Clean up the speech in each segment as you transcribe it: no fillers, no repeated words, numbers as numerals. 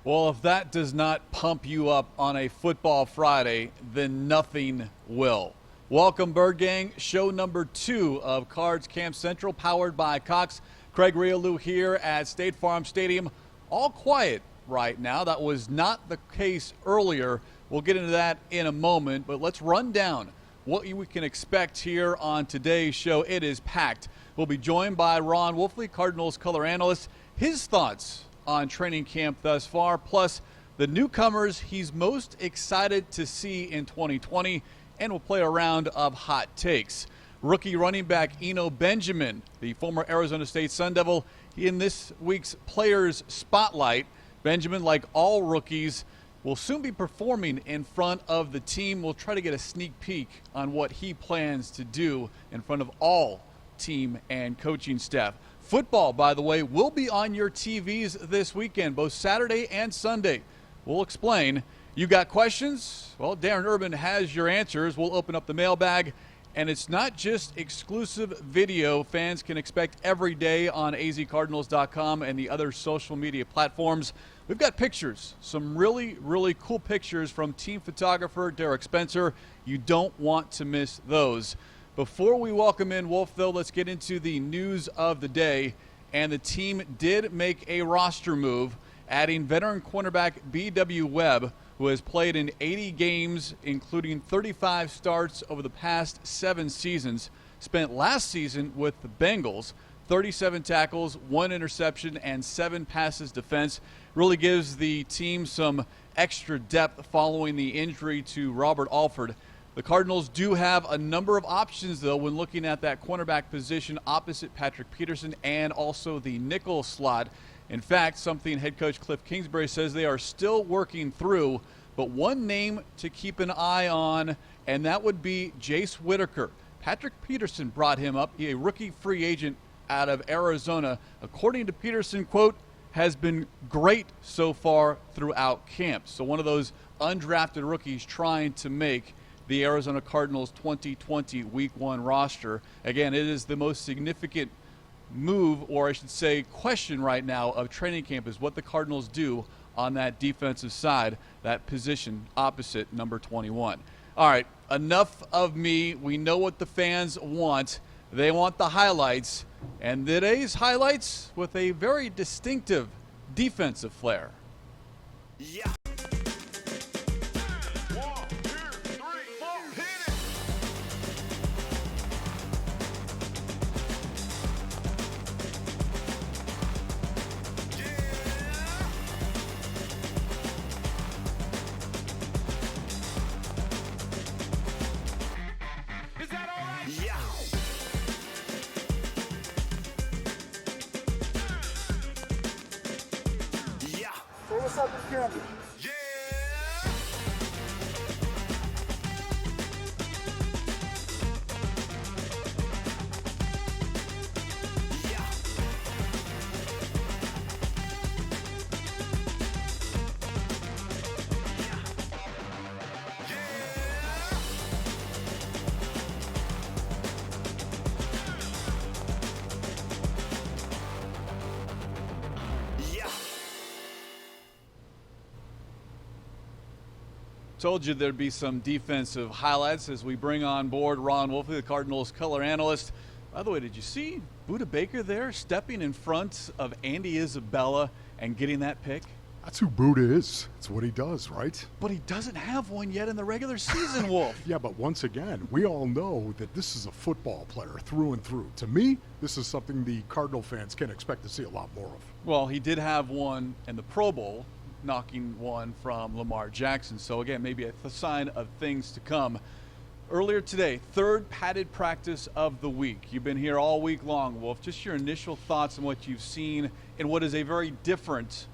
Well, if that does not pump you up on a football Friday, then nothing will. Welcome, Bird Gang. Show number 2 of Cards Camp Central, powered by Cox. Craig Grialou here at State Farm Stadium. All quiet right now. That was not the case earlier. We'll get into that in a moment, but let's run down what we can expect here on today's show. It is packed. We'll be joined by Ron Wolfley, Cardinals color analyst. His thoughts on training camp thus far, plus the newcomers he's most excited to see in 2020, and we'll play a round of hot takes. Rookie running back Eno Benjamin, the former Arizona State Sun Devil, in this week's Players Spotlight. Benjamin, like all rookies, will soon be performing in front of the team. We'll try to get a sneak peek on what he plans to do in front of all team and coaching staff. Football, by the way, will be on your TVs this weekend, both Saturday and Sunday. We'll explain. You got questions? Well, Darren Urban has your answers. We'll open up the mailbag. And it's not just exclusive video fans can expect every day on azcardinals.com and the other social media platforms. We've got pictures, some really, really cool pictures from team photographer Derek Spencer. You don't want to miss those. Before we welcome in Wolf, though, let's get into the news of the day. And the team did make a roster move, adding veteran cornerback B.W. Webb, who has played in 80 games, including 35 starts over the past 7 seasons. Spent last season with the Bengals, 37 tackles, 1 interception, and 7 passes defense. Really gives the team some extra depth following the injury to Robert Alford. The Cardinals do have a number of options, though, when looking at that cornerback position opposite Patrick Peterson and also the nickel slot. In fact, something head coach Cliff Kingsbury says they are still working through, but one name to keep an eye on, and that would be Jace Whitaker. Patrick Peterson brought him up, a rookie free agent out of Arizona. According to Peterson, quote, has been great so far throughout camp. So one of those undrafted rookies trying to make the Arizona Cardinals 2020 Week 1 roster. Again, it is the most significant move, or I should say question right now, of training camp is what the Cardinals do on that defensive side, that position opposite number 21. All right, enough of me. We know what the fans want. They want the highlights, and today's highlights with a very distinctive defensive flair. Yeah. What's up with camera? Told you there'd be some defensive highlights as we bring on board Ron Wolfley, the Cardinals color analyst. By the way, did you see Budda Baker there stepping in front of Andy Isabella and getting that pick? That's who Budda is. It's what he does, right? But he doesn't have one yet in the regular season, Wolf. Yeah, but once again, we all know that this is a football player through and through. To me, this is something the Cardinal fans can expect to see a lot more of. Well, he did have one in the Pro Bowl, knocking one from Lamar Jackson. So again, maybe a sign of things to come. Earlier today, 3rd padded practice of the week. You've been here all week long, Wolf. Just your initial thoughts on what you've seen in what is a very different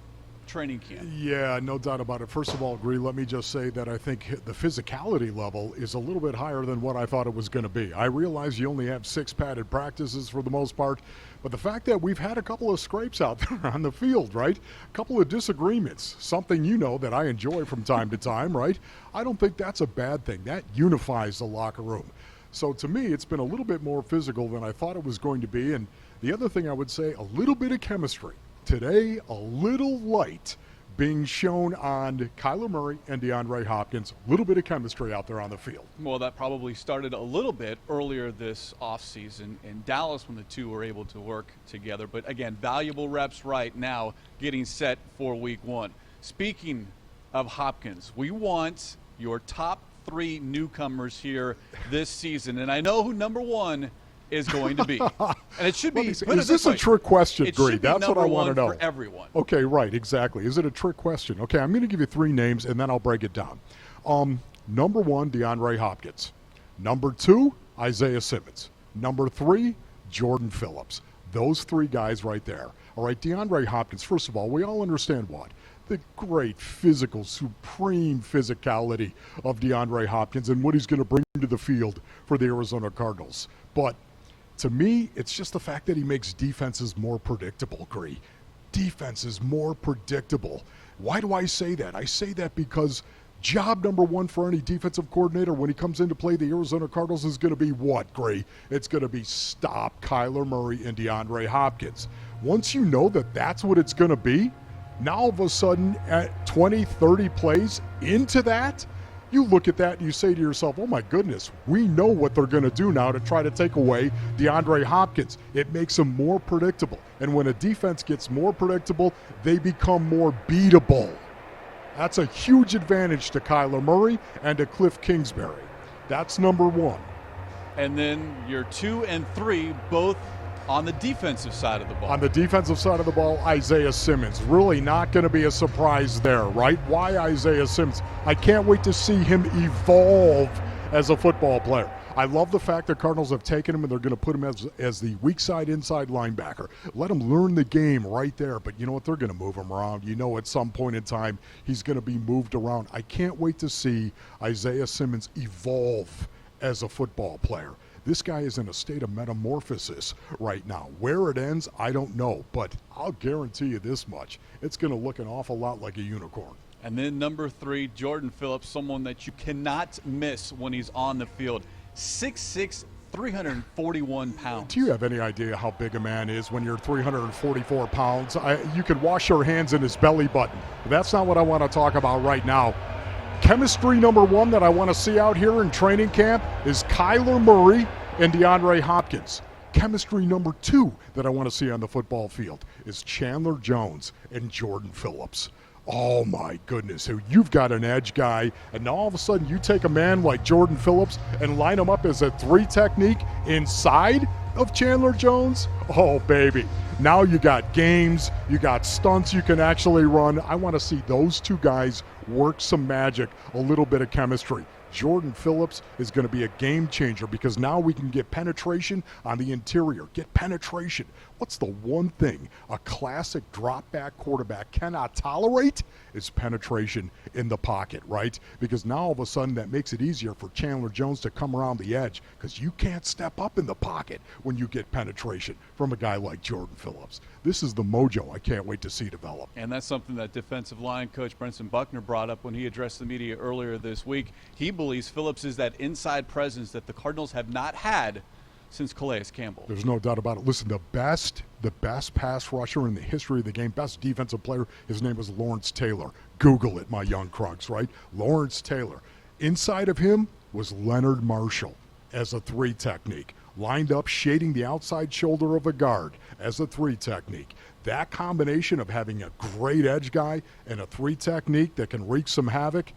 training camp. Yeah, no doubt about it. First of all, let me just say that I think the physicality level is a little bit higher than what I thought it was going to be. I realize you only have 6 padded practices for the most part, but the fact that we've had a couple of scrapes out there on the field, right? A couple of disagreements, something that I enjoy from time to time, right? I don't think that's a bad thing. That unifies the locker room. So to me, it's been a little bit more physical than I thought it was going to be. And the other thing I would say, a little bit of chemistry. Today, a little light being shown on Kyler Murray and DeAndre Hopkins. A little bit of chemistry out there on the field. Well, that probably started a little bit earlier this offseason in Dallas when the two were able to work together. But, again, valuable reps right now getting set for week one. Speaking of Hopkins, we want your top 3 newcomers here this season. And I know who number 1 is going to be. And it should be. Is this a trick question, Greg? That's what I want to know. For everyone. Okay, right, exactly. Is it a trick question? Okay, I'm going to give you 3 names, and then I'll break it down. Number 1, DeAndre Hopkins. Number 2, Isaiah Simmons. Number 3, Jordan Phillips. Those 3 guys right there. All right, DeAndre Hopkins, first of all, we all understand what? The great physical, supreme physicality of DeAndre Hopkins and what he's going to bring to the field for the Arizona Cardinals. But to me, it's just the fact that he makes defenses more predictable, Gree. Defenses more predictable. Why do I say that? I say that because job number 1 for any defensive coordinator when he comes in to play the Arizona Cardinals is going to be what, Gree? It's going to be stop Kyler Murray and DeAndre Hopkins. Once you know that that's what it's going to be, now all of a sudden at 20, 30 plays into that, you look at that and you say to yourself, oh my goodness, we know what they're going to do now to try to take away DeAndre Hopkins. It makes them more predictable. And when a defense gets more predictable, they become more beatable. That's a huge advantage to Kyler Murray and to Cliff Kingsbury. That's number 1. And then your 2 and 3 both on the defensive side of the ball. On the defensive side of the ball, Isaiah Simmons. Really not going to be a surprise there, right? Why Isaiah Simmons? I can't wait to see him evolve as a football player. I love the fact that Cardinals have taken him and they're going to put him as the weak side inside linebacker. Let him learn the game right there. But you know what? They're going to move him around. You know at some point in time he's going to be moved around. I can't wait to see Isaiah Simmons evolve as a football player. This guy is in a state of metamorphosis right now. Where it ends, I don't know. But I'll guarantee you this much. It's going to look an awful lot like a unicorn. And then number 3, Jordan Phillips, someone that you cannot miss when he's on the field. 6'6", 341 pounds. Do you have any idea how big a man is when you're 344 pounds? You can wash your hands in his belly button. But that's not what I want to talk about right now. Chemistry number 1 that I want to see out here in training camp is Kyler Murray and DeAndre Hopkins. Chemistry number 2 that I want to see on the football field is Chandler Jones and Jordan Phillips. Oh my goodness, you've got an edge guy, and now all of a sudden you take a man like Jordan Phillips and line him up as a 3 technique inside of Chandler Jones. Oh baby, now you got games, you got stunts you can actually run. I want to see those 2 guys work some magic, a little bit of chemistry. Jordan Phillips is going to be a game changer because now we can get penetration on the interior. Get penetration. What's the one thing a classic drop-back quarterback cannot tolerate? Is penetration in the pocket, right? Because now all of a sudden that makes it easier for Chandler Jones to come around the edge because you can't step up in the pocket when you get penetration from a guy like Jordan Phillips. This is the mojo I can't wait to see develop. And that's something that defensive line coach Brenson Buckner brought up when he addressed the media earlier this week. He believes Phillips is that inside presence that the Cardinals have not had since Calais Campbell. There's no doubt about it. Listen, the best pass rusher in the history of the game, best defensive player, his name was Lawrence Taylor. Google it, my young crunks, right? Lawrence Taylor. Inside of him was Leonard Marshall as a 3 technique, lined up shading the outside shoulder of a guard as a 3 technique. That combination of having a great edge guy and a 3 technique that can wreak some havoc,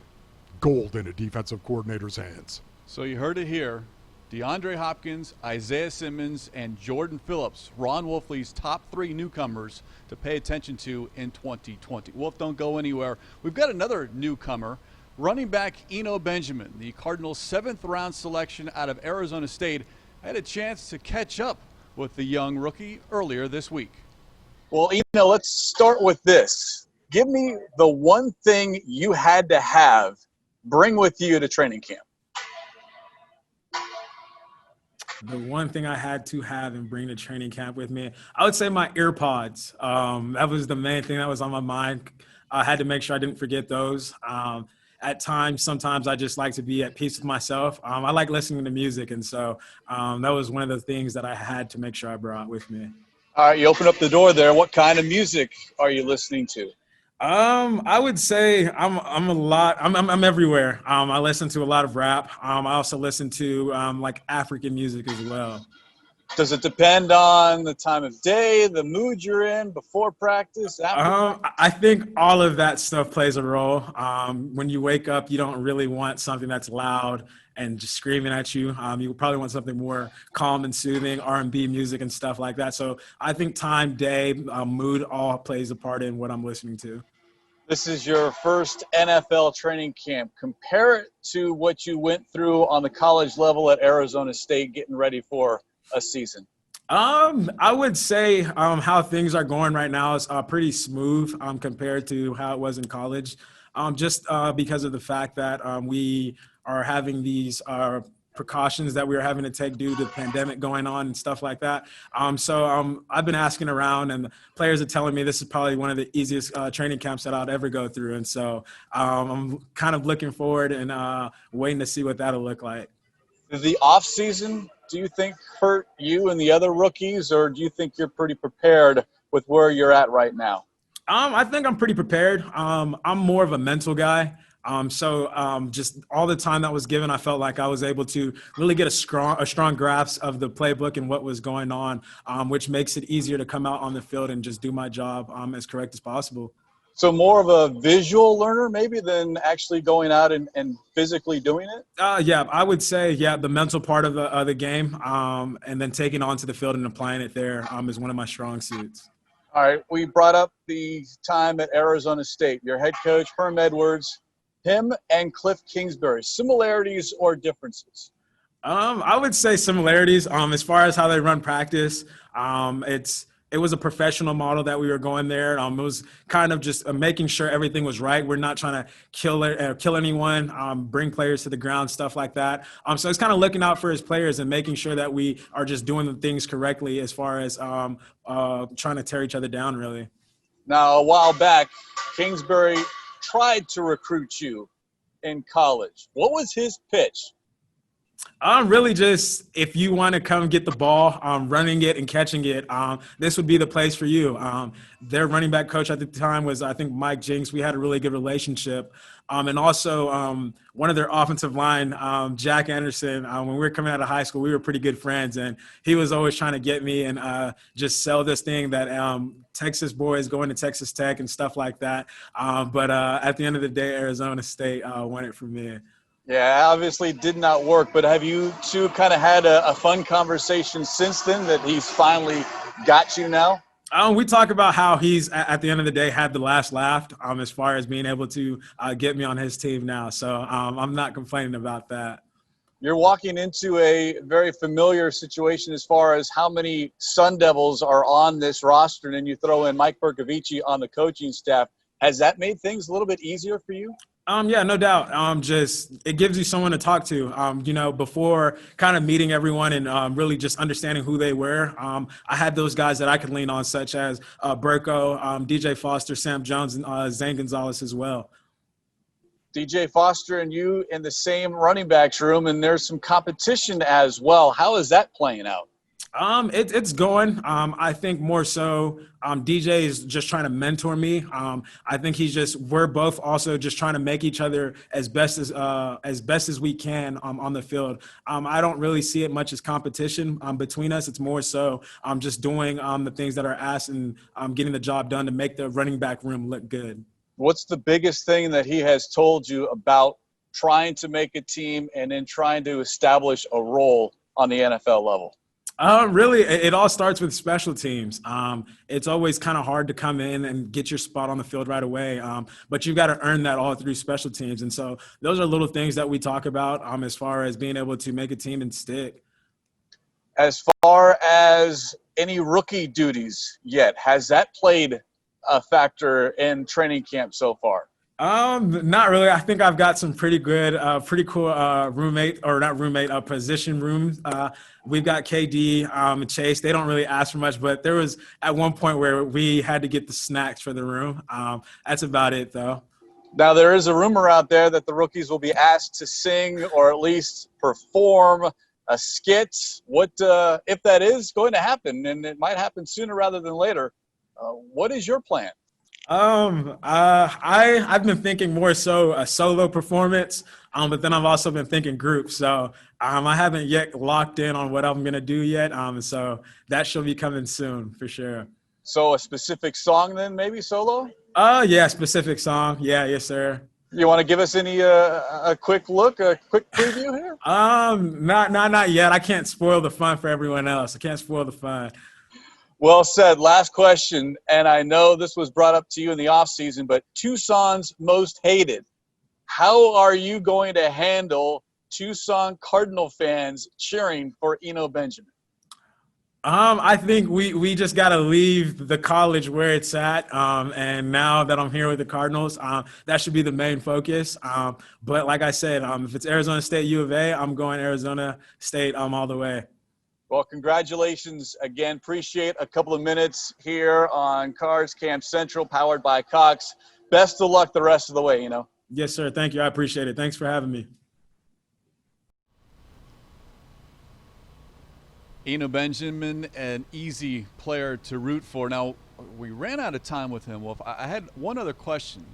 gold in a defensive coordinator's hands. So you heard it here. DeAndre Hopkins, Isaiah Simmons, and Jordan Phillips, Ron Wolfley's top 3 newcomers to pay attention to in 2020. Wolf, don't go anywhere. We've got another newcomer, running back Eno Benjamin, the Cardinals' 7th-round selection out of Arizona State. I had a chance to catch up with the young rookie earlier this week. Well, Eno, let's start with this. Give me the one thing you had to bring with you to training camp. The one thing I had to have and bring to training camp with me, I would say my earpods. That was the main thing that was on my mind. I had to make sure I didn't forget those. At times, sometimes I just like to be at peace with myself. I like listening to music, and so that was one of the things that I had to make sure I brought with me. All right, you open up the door there. What kind of music are you listening to? I would say I'm everywhere. I listen to a lot of rap. I also listen to like African music as well. Does it depend on the time of day, the mood you're in, before practice, after practice? I think all of that stuff plays a role. When you wake up, you don't really want something that's loud and just screaming at you. You probably want something more calm and soothing, R&B music and stuff like that. So I think time, day, mood all plays a part in what I'm listening to. This is your first NFL training camp. Compare it to what you went through on the college level at Arizona State getting ready for a season. I would say how things are going right now is pretty smooth compared to how it was in college, just because of the fact that we are having these precautions that we are having to take due to the pandemic going on and stuff like that. So I've been asking around, and the players are telling me this is probably one of the easiest training camps that I'll ever go through. And so I'm kind of looking forward and waiting to see what that'll look like. The off season, do you think hurt you and the other rookies, or do you think you're pretty prepared with where you're at right now? I think I'm pretty prepared. I'm more of a mental guy. So just all the time that was given, I felt like I was able to really get a strong grasp of the playbook and what was going on, which makes it easier to come out on the field and just do my job as correct as possible. So more of a visual learner maybe than actually going out and physically doing it? Yeah, I would say, the mental part of the game and then taking it onto the field and applying it there is one of my strong suits. All right, we brought up the time at Arizona State. Your head coach, Herm Edwards, him and Cliff Kingsbury, similarities or differences? I would say similarities as far as how they run practice. It was a professional model that we were going there. It was kind of just making sure everything was right. We're not trying to kill anyone, bring players to the ground, stuff like that. So it's kind of looking out for his players and making sure that we are just doing the things correctly as far as trying to tear each other down, really. Now, a while back, Kingsbury tried to recruit you in college. What was his pitch? Really just if you want to come get the ball, running it and catching it, this would be the place for you. Their running back coach at the time was, I think, Mike Jinks. We had a really good relationship. And also one of their offensive line, Jack Anderson, when we were coming out of high school, we were pretty good friends. And he was always trying to get me and just sell this thing that Texas boys going to Texas Tech and stuff like that. But at the end of the day, Arizona State won it from me. Yeah, obviously did not work, but have you two kind of had a fun conversation since then that he's finally got you now? We talk about how he's, at the end of the day, had the last laugh as far as being able to get me on his team now. So I'm not complaining about that. You're walking into a very familiar situation as far as how many Sun Devils are on this roster, and then you throw in Mike Bercovici on the coaching staff. Has that made things a little bit easier for you? Yeah, no doubt. Just it gives you someone to talk to. Before kind of meeting everyone and really just understanding who they were. I had those guys that I could lean on, such as Burko, DJ Foster, Sam Jones, and Zane Gonzalez as well. DJ Foster and you in the same running backs room, and there's some competition as well. How is that playing out? It's going. I think more so DJ is just trying to mentor me. I think we're both also just trying to make each other as best as we can on the field. I don't really see it much as competition between us. It's more so just doing the things that are asked and getting the job done to make the running back room look good. What's the biggest thing that he has told you about trying to make a team and then trying to establish a role on the NFL level? Really, it all starts with special teams. It's always kind of hard to come in and get your spot on the field right away, but you've got to earn that all through special teams. And so those are little things that we talk about as far as being able to make a team and stick. As far as any rookie duties yet, has that played a factor in training camp so far? Not really. I think I've got some pretty good, pretty cool position rooms. We've got KD and Chase. They don't really ask for much, but there was at one point where we had to get the snacks for the room. That's about it, though. Now, there is a rumor out there that the rookies will be asked to sing or at least perform a skit. What if that is going to happen, and it might happen sooner rather than later, what is your plan? I've been thinking more so a solo performance, but then I've also been thinking groups. So I haven't yet locked in on what I'm gonna do yet. So that should be coming soon for sure. So a specific song then, maybe solo? Yeah, specific song. Yeah, yes, sir. You want to give us any a quick look, a quick preview here? Not yet. I can't spoil the fun for everyone else. I can't spoil the fun. Well said. Last question, and I know this was brought up to you in the off season, but Tucson's most hated. How are you going to handle Tucson Cardinal fans cheering for Eno Benjamin? I think we just got to leave the college where it's at. And now that I'm here with the Cardinals, that should be the main focus. But like I said, if it's Arizona State U of A, I'm going Arizona State all the way. Well, congratulations again. Appreciate a couple of minutes here on Cards Camp Central, powered by Cox. Best of luck the rest of the way, Yes, sir. Thank you. I appreciate it. Thanks for having me. Eno Benjamin, an easy player to root for. Now, we ran out of time with him, Wolf. I had one other question.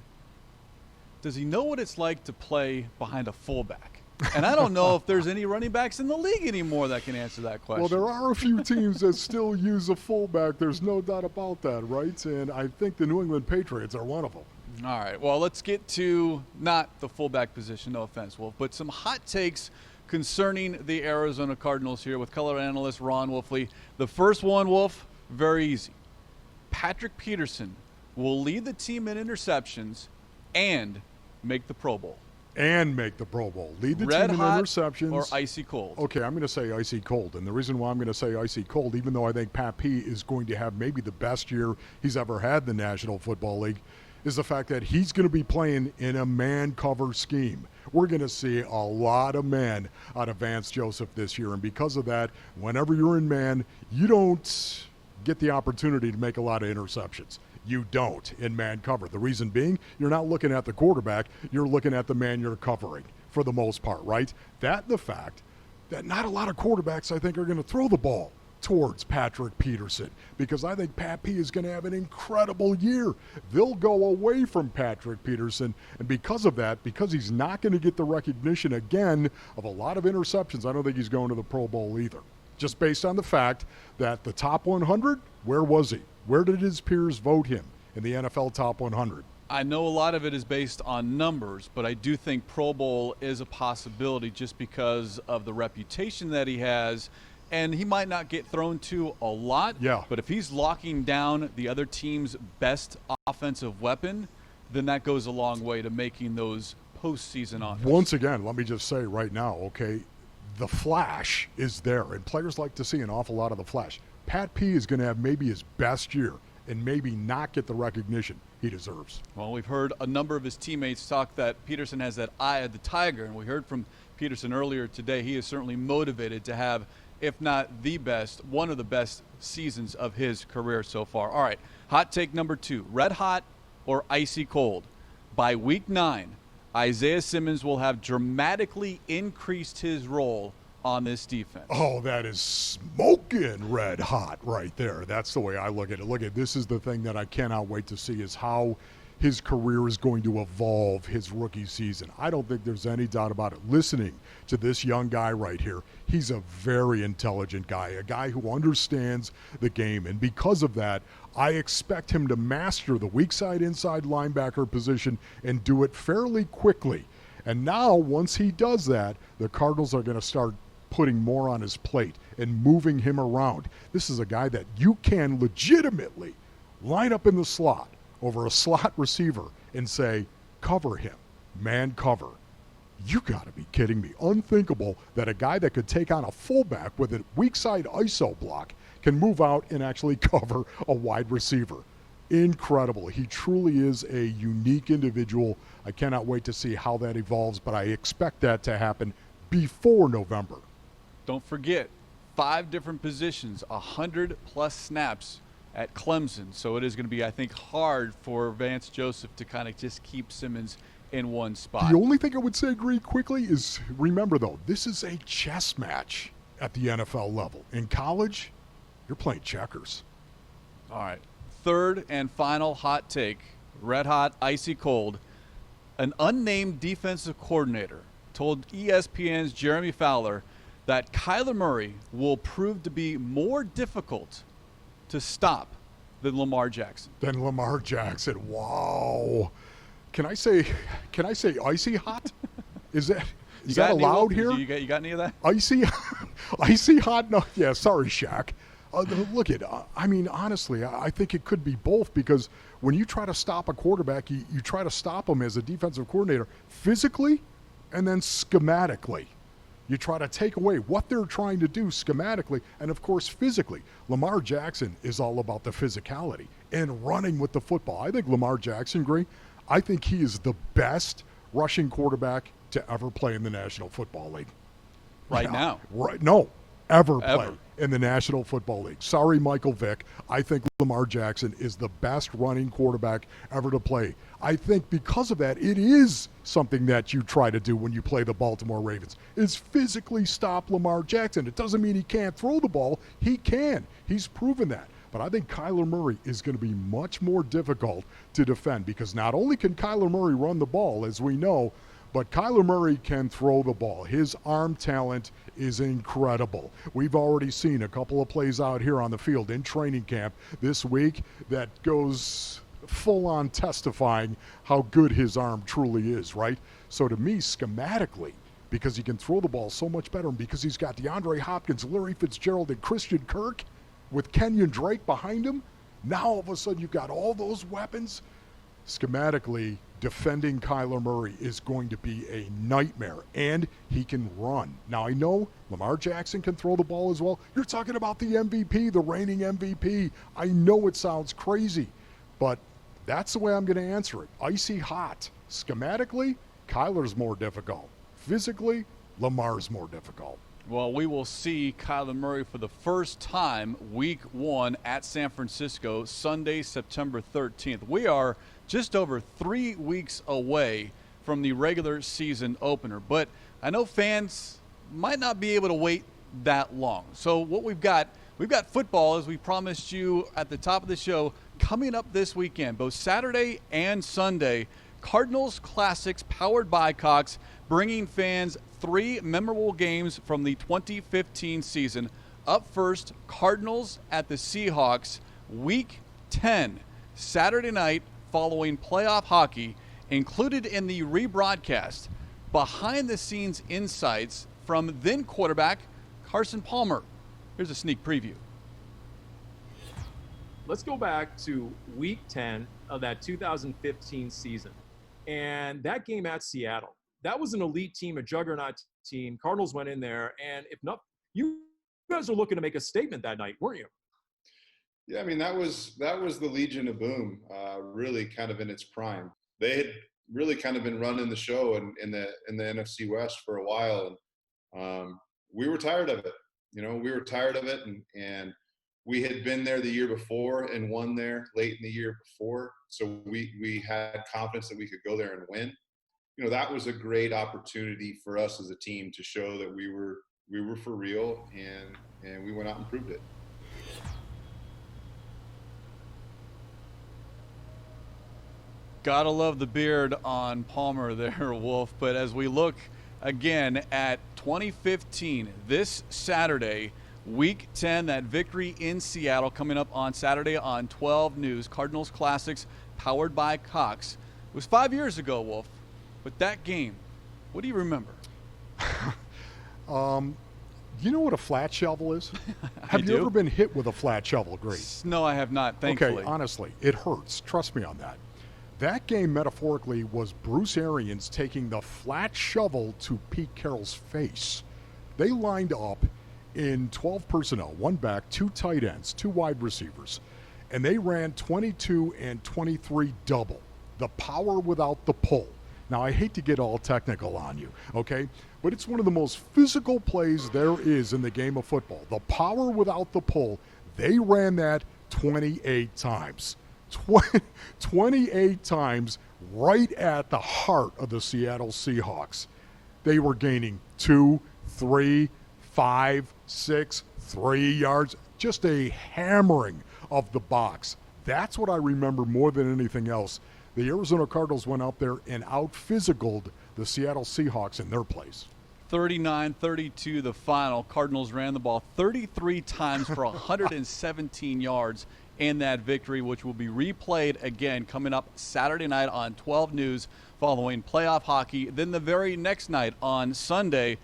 Does he know what it's like to play behind a fullback? And I don't know if there's any running backs in the league anymore that can answer that question. Well, there are a few teams that still use a fullback. There's no doubt about that, right? And I think the New England Patriots are one of them. All right. Well, let's get to not the fullback position, no offense, Wolf, but some hot takes concerning the Arizona Cardinals here with color analyst Ron Wolfley. The first one, Wolf, very easy. Patrick Peterson will lead the team in interceptions and make the Pro Bowl. And make the Pro Bowl. Lead the Red team in hot interceptions. Or icy cold? Okay, I'm going to say icy cold. And the reason why I'm going to say icy cold, even though I think Pat P is going to have maybe the best year he's ever had in the National Football League, is the fact that he's going to be playing in a man cover scheme. We're going to see a lot of man out of Vance Joseph this year. And because of that, whenever you're in man, you don't get the opportunity to make a lot of interceptions. You don't in man cover. The reason being, you're not looking at the quarterback, you're looking at the man you're covering for the most part, right? That and the fact that not a lot of quarterbacks, I think, are going to throw the ball towards Patrick Peterson, because I think Pat P is going to have an incredible year. They'll go away from Patrick Peterson, and because of that, because he's not going to get the recognition again of a lot of interceptions, I don't think he's going to the Pro Bowl either. Just based on the fact that the top 100, where was he? Where did his peers vote him in the NFL top 100? I know a lot of it is based on numbers, but I do think Pro Bowl is a possibility just because of the reputation that he has. And he might not get thrown to a lot, but if he's locking down the other team's best offensive weapon, then that goes a long way to making those postseason honors. Once again, let me just say right now, okay, the flash is there, and players like to see an awful lot of the flash. Pat P is going to have maybe his best year and maybe not get the recognition he deserves. Well, we've heard a number of his teammates talk that Peterson has that eye of the tiger, and we heard from Peterson earlier today. He is certainly motivated to have, if not the best, one of the best seasons of his career so far. All right, hot take number 2, red hot or icy cold. By week 9, Isaiah Simmons will have dramatically increased his role on this defense. Oh, that is smoking red hot right there. That's the way I look at it. Look at this is the thing that I cannot wait to see is how his career is going to evolve his rookie season. I don't think there's any doubt about it. Listening to this young guy right here, he's a very intelligent guy, a guy who understands the game. And because of that, I expect him to master the weak side inside linebacker position and do it fairly quickly. And now, once he does that, the Cardinals are going to start putting more on his plate and moving him around. This is a guy that you can legitimately line up in the slot over a slot receiver and say, cover him, man cover. You got to be kidding me. Unthinkable that a guy that could take on a fullback with a weak side ISO block can move out and actually cover a wide receiver. Incredible. He truly is a unique individual. I cannot wait to see how that evolves, but I expect that to happen before November. Don't forget, 5 different positions, 100+ snaps at Clemson. So it is going to be, I think, hard for Vance Joseph to kind of just keep Simmons in one spot. The only thing I would say, Greg, quickly is remember, though, this is a chess match at the NFL level. In college, you're playing checkers. All right. Third and final hot take. red hot, icy cold, an unnamed defensive coordinator told ESPN's Jeremy Fowler that Kyler Murray will prove to be more difficult to stop than Lamar Jackson. Wow. Can I say icy hot? Is that allowed here? You got any of that? Icy hot? No. Yeah, sorry, Shaq. Look at, honestly, I think it could be both, because when you try to stop a quarterback, you try to stop him as a defensive coordinator physically and then schematically. You try to take away what they're trying to do schematically and, of course, physically. Lamar Jackson is all about the physicality and running with the football. I think Lamar Jackson, Green, I think he is the best rushing quarterback to ever play in the National Football League. Right now? Right. No, ever play in the National Football League. Sorry, Michael Vick. I think Lamar Jackson is the best running quarterback ever to play. I think because of that, it is something that you try to do when you play the Baltimore Ravens, is physically stop Lamar Jackson. It doesn't mean he can't throw the ball. He can. He's proven that. But I think Kyler Murray is going to be much more difficult to defend, because not only can Kyler Murray run the ball, as we know, but Kyler Murray can throw the ball. His arm talent is incredible. We've already seen a couple of plays out here on the field in training camp this week that goes full on testifying how good his arm truly is, right? So to me, schematically, because he can throw the ball so much better, and because he's got DeAndre Hopkins, Larry Fitzgerald, and Christian Kirk with Kenyon Drake behind him, now all of a sudden you've got all those weapons. Schematically, defending Kyler Murray is going to be a nightmare, and he can run. Now, I know Lamar Jackson can throw the ball as well. You're talking about the MVP, the reigning MVP. I know it sounds crazy, but that's the way I'm going to answer it. Icy hot. Schematically, Kyler's more difficult. Physically, Lamar's more difficult. Well, we will see Kyler Murray for the first time week 1 at San Francisco, Sunday, September 13th. We are just over 3 weeks away from the regular season opener, but I know fans might not be able to wait that long. So what we've got football, as we promised you at the top of the show, coming up this weekend, both Saturday and Sunday. Cardinals Classics powered by Cox, bringing fans 3 memorable games from the 2015 season. Up first, Cardinals at the Seahawks, Week 10, Saturday night, following playoff hockey. Included in the rebroadcast, behind-the-scenes insights from then quarterback Carson Palmer. Here's a sneak preview. Let's go back to Week 10 of that 2015 season. And that game at Seattle, that was an elite team, a juggernaut team. Cardinals went in there, and if not, you guys are looking to make a statement that night, weren't you? Yeah, I mean, that was the Legion of Boom, really kind of in its prime. They had really kind of been running the show in the NFC West for a while, and we were tired of it. We were tired of it, and we had been there the year before and won there late in the year before, so we had confidence that we could go there and win. That was a great opportunity for us as a team to show that we were for real, and we went out and proved it. Gotta love the beard on Palmer there, Wolf. But as we look again at 2015, this Saturday, Week 10, that victory in Seattle coming up on Saturday on 12 News. Cardinals Classics powered by Cox. It was 5 years ago, Wolf. But that game, what do you remember? You know what a flat shovel is? Have you ever been hit with a flat shovel, Grace? No, I have not, thankfully. Okay, honestly, it hurts. Trust me on that. That game, metaphorically, was Bruce Arians taking the flat shovel to Pete Carroll's face. They lined up in 12 personnel, 1 back, 2 tight ends, 2 wide receivers, and they ran 22 and 23 double, the power without the pull. Now, I hate to get all technical on you, okay, but it's one of the most physical plays there is in the game of football. The power without the pull, they ran that 28 times. 28 times right at the heart of the Seattle Seahawks. They were gaining 2, 3, 5, 6, 3 yards, just a hammering of the box. That's what I remember more than anything else. The Arizona Cardinals went out there and out-physicaled the Seattle Seahawks in their place. 39-32 the final. Cardinals ran the ball 33 times for 117 yards in that victory, which will be replayed again coming up Saturday night on 12 News following playoff hockey. Then the very next night on Sunday,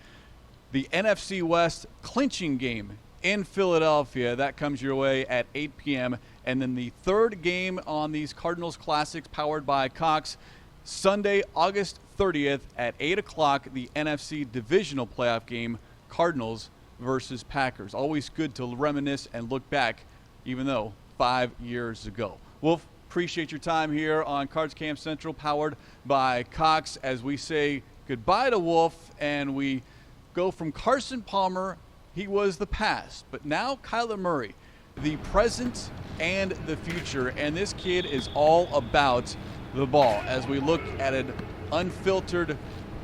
the NFC West clinching game in Philadelphia. That comes your way at 8 p.m. And then the third game on these Cardinals Classics powered by Cox, Sunday, August 30th at 8 o'clock, the NFC Divisional Playoff game, Cardinals versus Packers. Always good to reminisce and look back, even though 5 years ago. Wolf, appreciate your time here on Cards Camp Central, powered by Cox, as we say goodbye to Wolf and we go from Carson Palmer. He was the past, but now Kyler Murray, the present and the future. And this kid is all about the ball. As we look at an unfiltered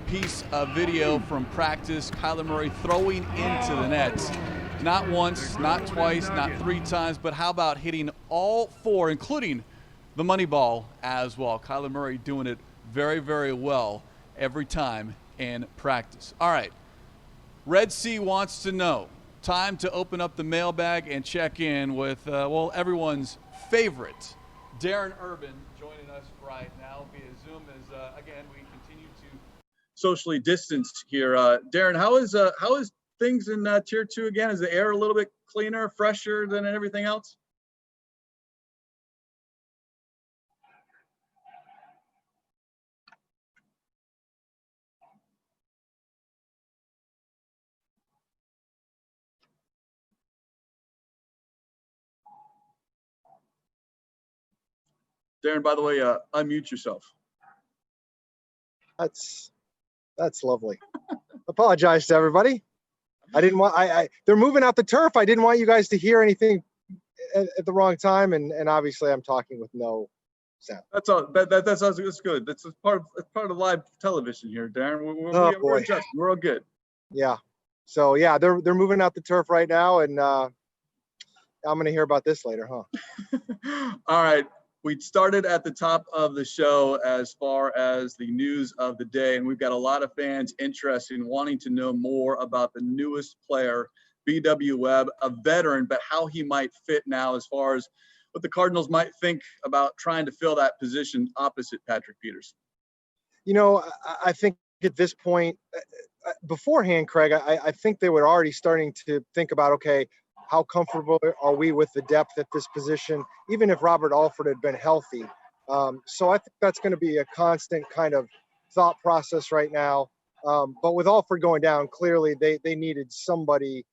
piece of video from practice, Kyler Murray throwing into the net. Not once, not twice, not 3 times, but how about hitting all 4, including the money ball as well. Kyler Murray doing it very, very well every time in practice. All right. Red Sea wants to know. Time to open up the mailbag and check in with, everyone's favorite, Darren Urban, joining us right now via Zoom as, again, we continue to socially distance here. Darren, how is things in Tier 2 again? Is the air a little bit cleaner, fresher than everything else? Darren, by the way, unmute yourself. That's lovely. Apologize to everybody. I didn't want. They're moving out the turf. I didn't want you guys to hear anything at the wrong time, and obviously I'm talking with no sound. That's all. That's good. That's part of live television here, Darren. We're adjusting. We're all good. Yeah. So yeah, they're moving out the turf right now, and I'm gonna hear about this later, huh? All right. We started at the top of the show as far as the news of the day, and we've got a lot of fans interested in wanting to know more about the newest player, B.W. Webb, a veteran, but how he might fit now as far as what the Cardinals might think about trying to fill that position opposite Patrick Peterson. You know, I think at this point, beforehand, Craig, I think they were already starting to think about, okay, how comfortable are we with the depth at this position, even if Robert Alford had been healthy? So I think that's going to be a constant kind of thought process right now. But with Alford going down, clearly they needed somebody,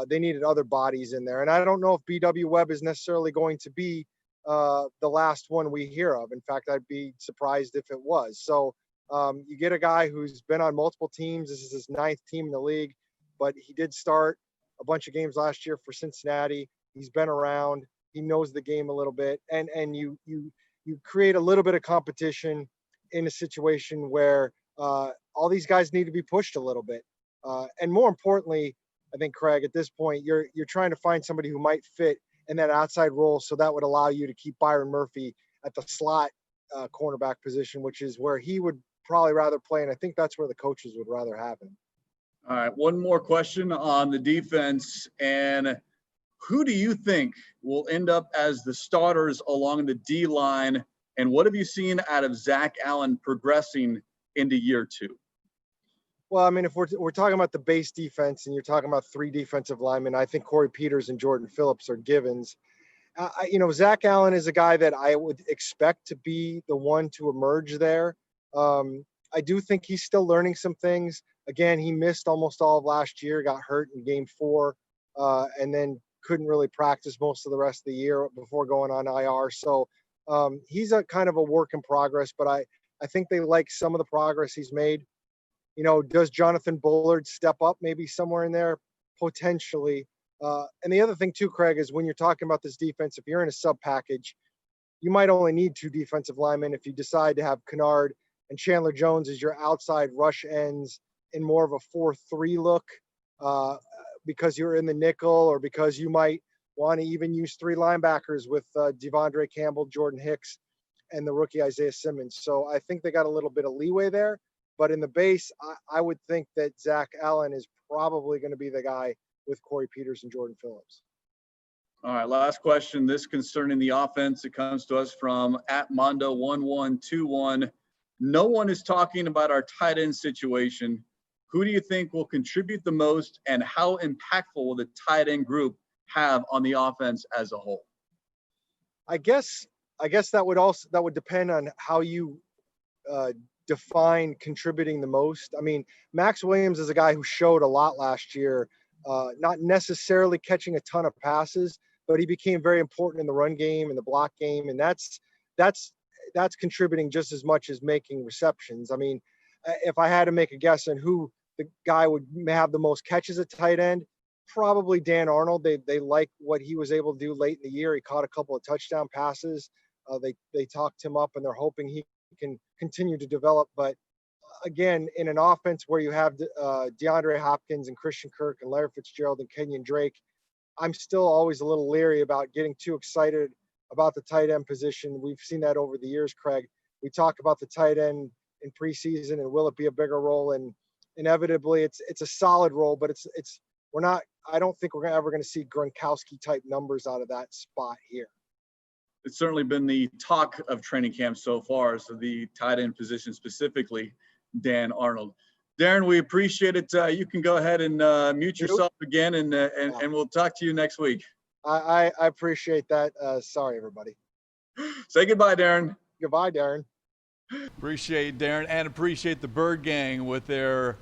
they needed other bodies in there. And I don't know if B.W. Webb is necessarily going to be the last one we hear of. In fact, I'd be surprised if it was. So you get a guy who's been on multiple teams. This is his 9th team in the league, but he did start a bunch of games last year for Cincinnati. He's been around. He knows the game a little bit, and you create a little bit of competition in a situation where all these guys need to be pushed a little bit. And more importantly, I think, Craig, at this point, you're trying to find somebody who might fit in that outside role, so that would allow you to keep Byron Murphy at the slot cornerback position, which is where he would probably rather play, and I think that's where the coaches would rather have him. All right, one more question on the defense. And who do you think will end up as the starters along the D-line? And what have you seen out of Zach Allen progressing into year 2? Well, I mean, if we're talking about the base defense and you're talking about 3 defensive linemen, I think Corey Peters and Jordan Phillips are givens. Zach Allen is a guy that I would expect to be the one to emerge there. I do think he's still learning some things. Again, he missed almost all of last year, got hurt in game 4, and then couldn't really practice most of the rest of the year before going on IR. So he's a kind of a work in progress, but I think they like some of the progress he's made. You know, does Jonathan Bullard step up maybe somewhere in there? Potentially. And the other thing too, Craig, is when you're talking about this defense, if you're in a sub package, you might only need 2 defensive linemen if you decide to have Kennard and Chandler Jones as your outside rush ends in more of a 4-3 look, because you're in the nickel, or because you might want to even use 3 linebackers with Devondre Campbell, Jordan Hicks, and the rookie Isaiah Simmons. So I think they got a little bit of leeway there. But in the base, I would think that Zach Allen is probably going to be the guy with Corey Peters and Jordan Phillips. All right, last question. This concerning the offense. It comes to us from @Mondo1121. No one is talking about our tight end situation. Who do you think will contribute the most, and how impactful will the tight end group have on the offense as a whole? I guess that would depend on how you define contributing the most. I mean, Max Williams is a guy who showed a lot last year, not necessarily catching a ton of passes, but he became very important in the run game and the block game, and that's contributing just as much as making receptions. I mean, if I had to make a guess on who the guy would have the most catches at tight end, probably Dan Arnold. They like what he was able to do late in the year. He caught a couple of touchdown passes. They talked him up, and they're hoping he can continue to develop. But again, in an offense where you have DeAndre Hopkins and Christian Kirk and Larry Fitzgerald and Kenyon Drake, I'm still always a little leery about getting too excited about the tight end position. We've seen that over the years, Craig. We talk about the tight end in preseason and will it be a bigger role? And inevitably, it's a solid role, but I don't think we're ever going to see Gronkowski type numbers out of that spot here. It's certainly been the talk of training camp so far, so the tight end position specifically, Dan Arnold. Darren, we appreciate it. You can go ahead and mute yourself again, and we'll talk to you next week. I appreciate that. Sorry, everybody. Say goodbye, Darren. Goodbye, Darren. Appreciate Darren and appreciate the Bird Gang with their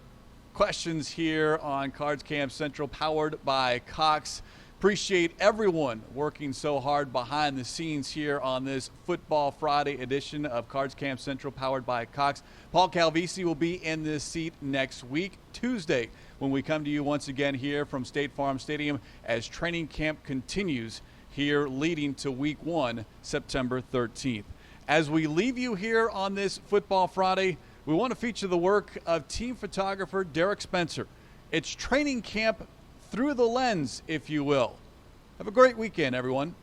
questions here on Cards Camp Central, powered by Cox. Appreciate everyone working so hard behind the scenes here on this Football Friday edition of Cards Camp Central, powered by Cox. Paul Calvisi will be in this seat next week, Tuesday, when we come to you once again here from State Farm Stadium as training camp continues here leading to Week 1, September 13th. As we leave you here on this Football Friday, we want to feature the work of team photographer Derek Spencer. It's training camp through the lens, if you will. Have a great weekend, everyone.